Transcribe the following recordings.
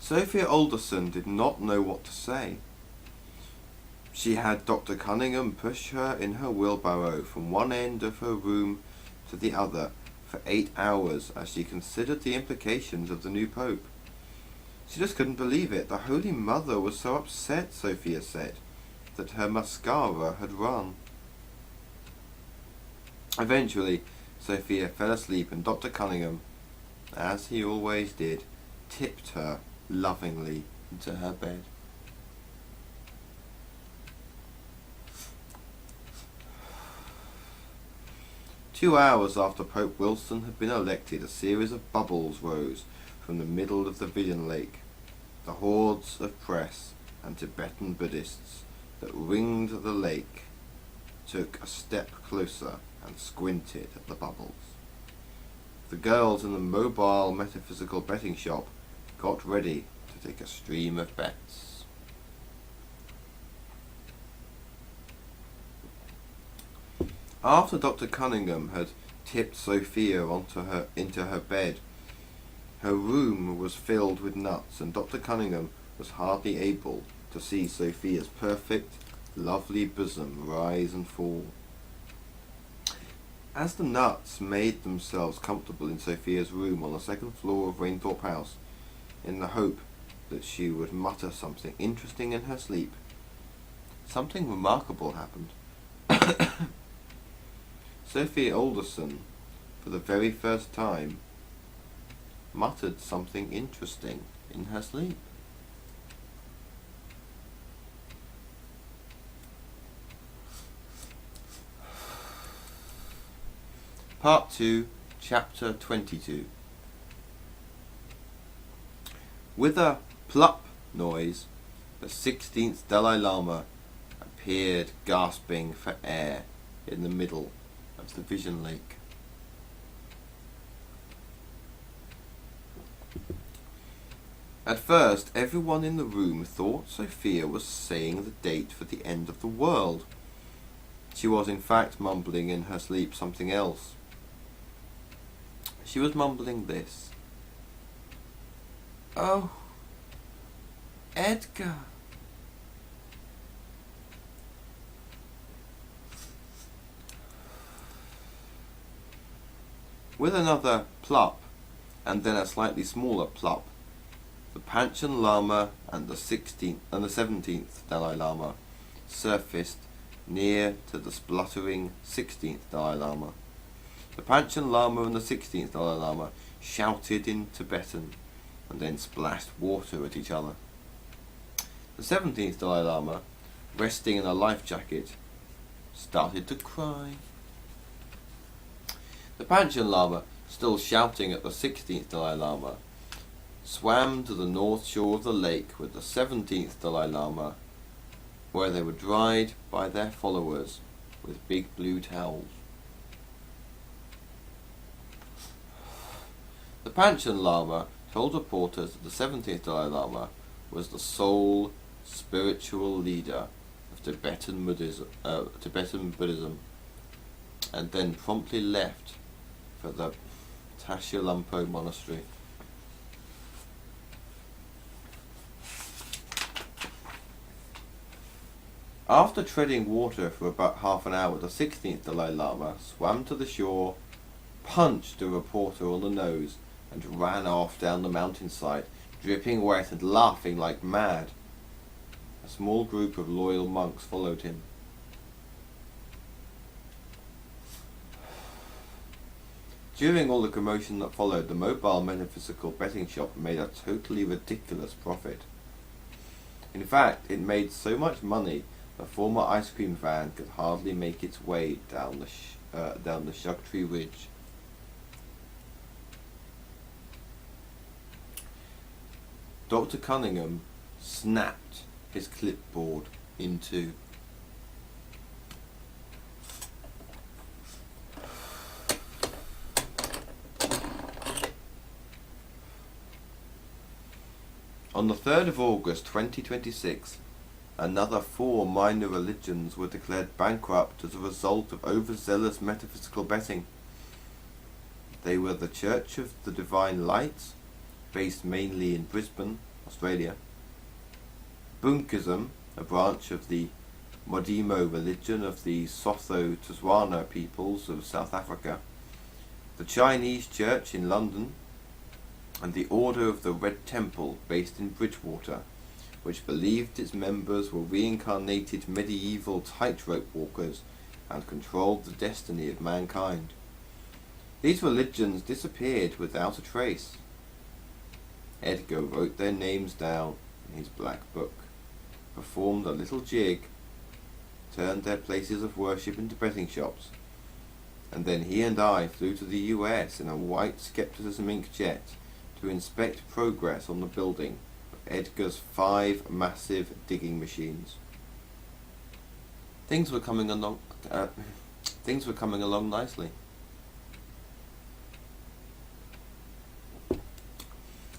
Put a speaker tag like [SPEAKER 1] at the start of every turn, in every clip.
[SPEAKER 1] Sophia Alderson did not know what to say. She had Dr. Cunningham push her in her wheelbarrow from one end of her room to the other for 8 hours as she considered the implications of the new pope. She just couldn't believe it. The Holy Mother was so upset, Sophia said, that her mascara had run. Eventually, Sophia fell asleep and Dr. Cunningham, as he always did, tipped her lovingly into her bed. Two hours after Pope Wilson had been elected, a series of bubbles rose from the middle of the Vision Lake. The hordes of press and Tibetan Buddhists that ringed the lake took a step closer and squinted at the bubbles. The girls in the mobile metaphysical betting shop got ready to take a stream of bets. After Dr. Cunningham had tipped Sophia into her bed, her room was filled with nuts, and Dr. Cunningham was hardly able to see Sophia's perfect, lovely bosom rise and fall. As the nuts made themselves comfortable in Sophia's room on the second floor of Rainthorpe House, in the hope that she would mutter something interesting in her sleep, something remarkable happened. Sophia Alderson, for the very first time, muttered something interesting in her sleep. Part 2, Chapter 22. With a plop noise, the 16th Dalai Lama appeared gasping for air in the middle of the Vision Lake. At first, everyone in the room thought Sophia was saying the date for the end of the world. She was in fact mumbling in her sleep something else. She was mumbling this: "Oh, Edgar." With another plop, and then a slightly smaller plop, the Panchen Lama and the 17th Dalai Lama surfaced near to the spluttering 16th Dalai Lama. The Panchen Lama and the 16th Dalai Lama shouted in Tibetan and then splashed water at each other. The 17th Dalai Lama, resting in a life jacket, started to cry. The Panchen Lama, still shouting at the 16th Dalai Lama, swam to the north shore of the lake with the 17th Dalai Lama, where they were dried by their followers with big blue towels. The Panchen Lama told reporters that the 17th Dalai Lama was the sole spiritual leader of Tibetan Buddhism, and then promptly left for the Tashilampo monastery. After treading water for about half an hour, the 16th Dalai Lama swam to the shore, punched a reporter on the nose, and ran off down the mountainside, dripping wet and laughing like mad. A small group of loyal monks followed him. During all the commotion that followed, the mobile metaphysical betting shop made a totally ridiculous profit. In fact, it made so much money the former ice cream van could hardly make its way down the Shugtree Ridge. Dr. Cunningham snapped his clipboard in two. On the 3rd of August 2026, another 4 minor religions were declared bankrupt as a result of overzealous metaphysical betting. They were the Church of the Divine Light, based mainly in Brisbane, Australia. Bunkism, a branch of the Modimo religion of the Sotho Tswana peoples of South Africa. The Chinese Church in London, and the Order of the Red Temple based in Bridgewater, which believed its members were reincarnated medieval tightrope walkers and controlled the destiny of mankind. These religions disappeared without a trace. Edgar wrote their names down in his black book, performed a little jig, turned their places of worship into betting shops, and then he and I flew to the US in a white Scepticism Inc. jet to inspect progress on the building of Edgar's 5 massive digging machines. Things were coming along nicely.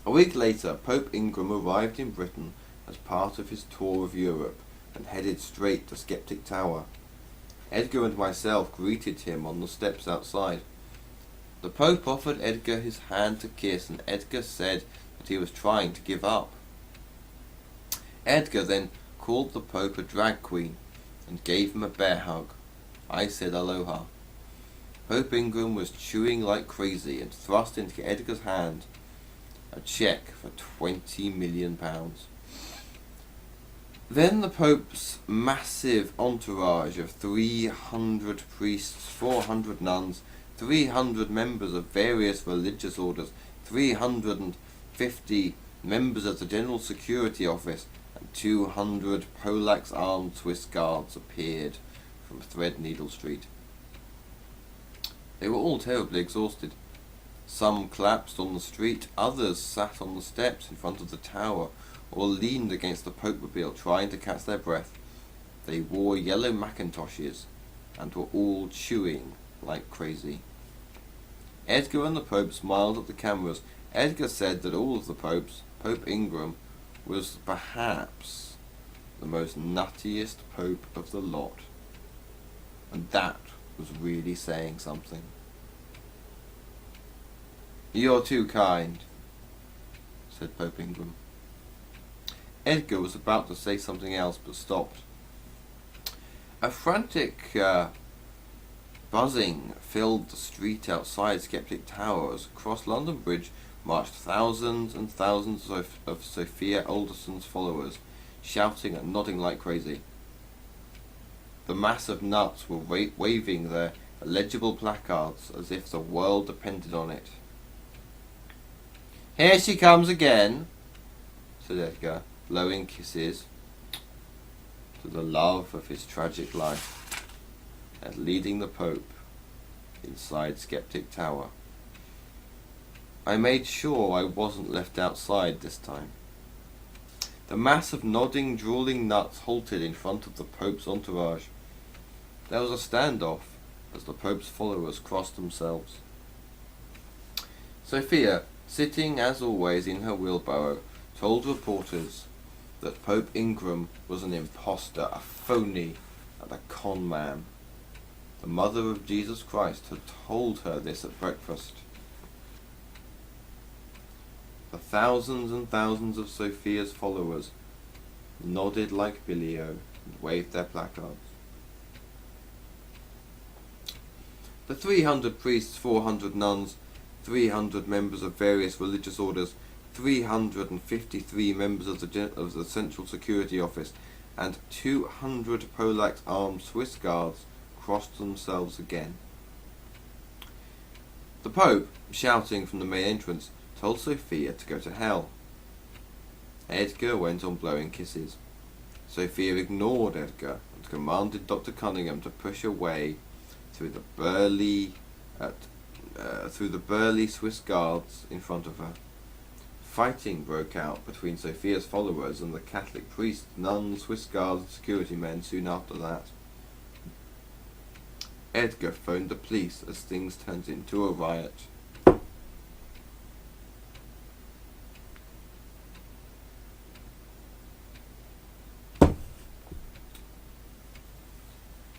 [SPEAKER 1] A week later, Pope Ingram arrived in Britain as part of his tour of Europe and headed straight to Skeptic Tower. Edgar and myself greeted him on the steps outside. The Pope offered Edgar his hand to kiss, and Edgar said that he was trying to give up. Edgar then called the Pope a drag queen and gave him a bear hug. I said aloha. Pope Ingram was chewing like crazy and thrust into Edgar's hand a cheque for £20 million. Then the Pope's massive entourage of 300 priests, 400 nuns, 300 members of various religious orders, 350 members of the General Security Office, and 200 Polax armed Swiss guards appeared from Threadneedle Street. They were all terribly exhausted. Some collapsed on the street, others sat on the steps in front of the tower or leaned against the Pope-mobile trying to catch their breath. They wore yellow Macintoshes and were all chewing like crazy. Edgar and the Pope smiled at the cameras. Edgar said that all of the popes, Pope Ingram was perhaps the most nuttiest pope of the lot. And that was really saying something. "You're too kind," said Pope Ingram. Edgar was about to say something else, but stopped. A frantic buzzing filled the street outside Skeptic Tower as across London Bridge marched thousands and thousands of Sophia Alderson's followers, shouting and nodding like crazy. The mass of nuts were waving their illegible placards as if the world depended on it. "Here she comes again," said Edgar, blowing kisses to the love of his tragic life, and leading the Pope inside Skeptic Tower. I made sure I wasn't left outside this time. The mass of nodding, drooling nuts halted in front of the Pope's entourage. There was a standoff as the Pope's followers crossed themselves. Sophia, sitting as always in her wheelbarrow, told reporters that Pope Ingram was an impostor, a phony, and a con man. The mother of Jesus Christ had told her this at breakfast. The thousands and thousands of Sophia's followers nodded like Billy-O and waved their placards. The 300 priests, 400 nuns, 300 members of various religious orders, 353 members of the Central Security Office, and 200 Polax armed Swiss guards crossed themselves again. The Pope, shouting from the main entrance, told Sophia to go to hell. Edgar went on blowing kisses. Sophia ignored Edgar and commanded Dr. Cunningham to push away through the burly Swiss guards in front of her. Fighting broke out between Sophia's followers and the Catholic priests, nuns, Swiss guards, and security men soon after that. Edgar phoned the police as things turned into a riot.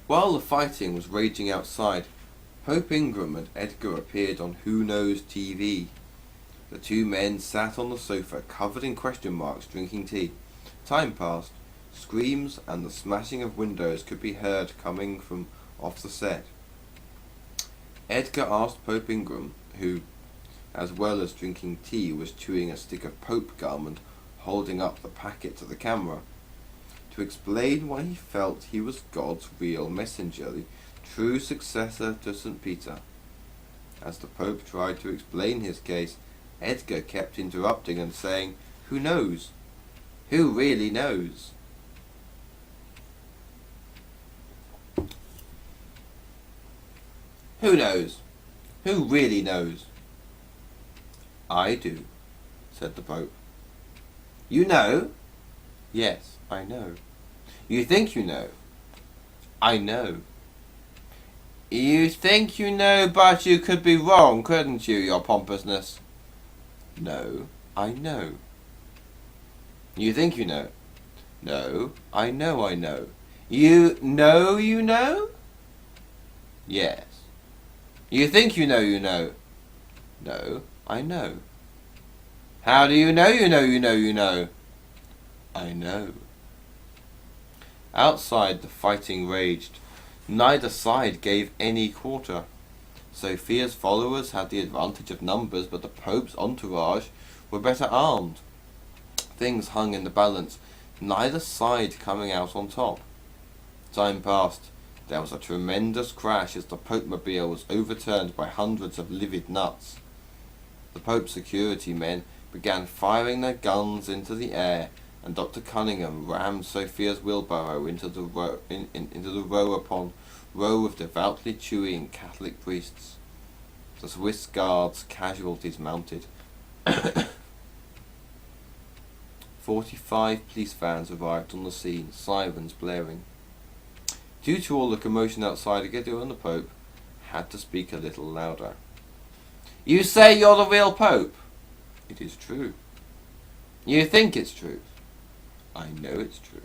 [SPEAKER 1] While the fighting was raging outside, Pope Ingram and Edgar appeared on Who Knows TV. The two men sat on the sofa, covered in question marks, drinking tea. Time passed. Screams and the smashing of windows could be heard coming from off the set. Edgar asked Pope Ingram, who, as well as drinking tea, was chewing a stick of Pope gum and holding up the packet to the camera, to explain why he felt he was God's real messenger, the true successor to St. Peter. As the Pope tried to explain his case, Edgar kept interrupting and saying, "Who knows? Who really knows?" Who knows? Who really knows? I do, said the Pope. You know? Yes, I know. You think you know? I know. You think you know, but you could be wrong, couldn't you, your pompousness? No, I know. You think you know? No, I know I know. You know you know? Yes. You think you know you know? No, I know. How do you know you know you know you know? I know. Outside the fighting raged. Neither side gave any quarter. Sophia's followers had the advantage of numbers, but the Pope's entourage were better armed. Things hung in the balance, neither side coming out on top. Time passed. There was a tremendous crash as the Pope-mobile was overturned by hundreds of livid nuts. The Pope's security men began firing their guns into the air, and Dr. Cunningham rammed Sophia's wheelbarrow into the row upon row of devoutly chewing Catholic priests. The Swiss Guards' casualties mounted. 45 police vans arrived on the scene, sirens blaring. Due to all the commotion outside, Edgar and the Pope had to speak a little louder. You say you're the real Pope? It is true. You think it's true? I know it's true.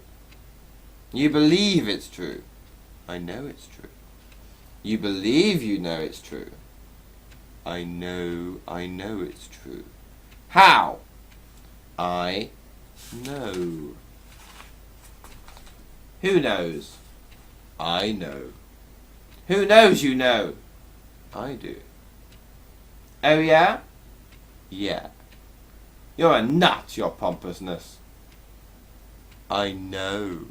[SPEAKER 1] You believe it's true? I know it's true. You believe you know it's true? I know it's true. How? I know. Who knows? I know. Who knows you know? I do. Oh yeah? Yeah. You're a nut, your pompousness. I know.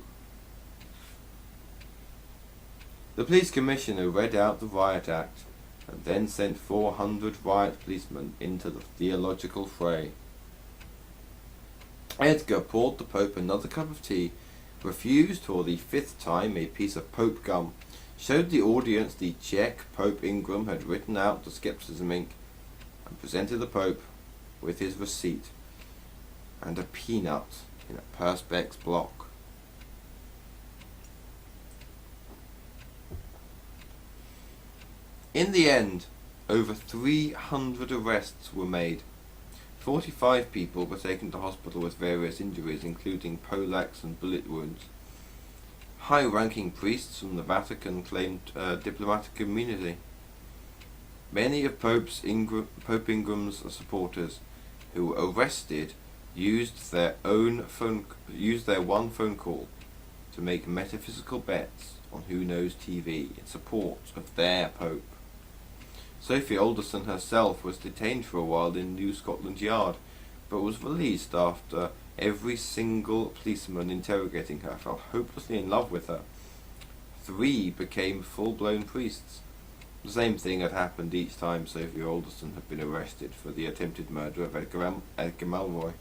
[SPEAKER 1] The police commissioner read out the riot act and then sent 400 riot policemen into the theological fray. Edgar poured the Pope another cup of tea, refused for the 5th time a piece of Pope gum, showed the audience the check Pope Ingram had written out to Scepticism Inc., and presented the Pope with his receipt and a peanut in a Perspex block. In the end, over 300 arrests were made. 45 people were taken to hospital with various injuries, including poleaxe and bullet wounds. High-ranking priests from the Vatican claimed diplomatic immunity. Many of Pope Ingram's supporters, who were arrested, used their one phone call to make metaphysical bets on Who Knows TV in support of their Pope. Sophie Alderson herself was detained for a while in New Scotland Yard, but was released after every single policeman interrogating her fell hopelessly in love with her. 3 became full-blown priests. The same thing had happened each time Sophie Alderson had been arrested for the attempted murder of Edgar Malroy.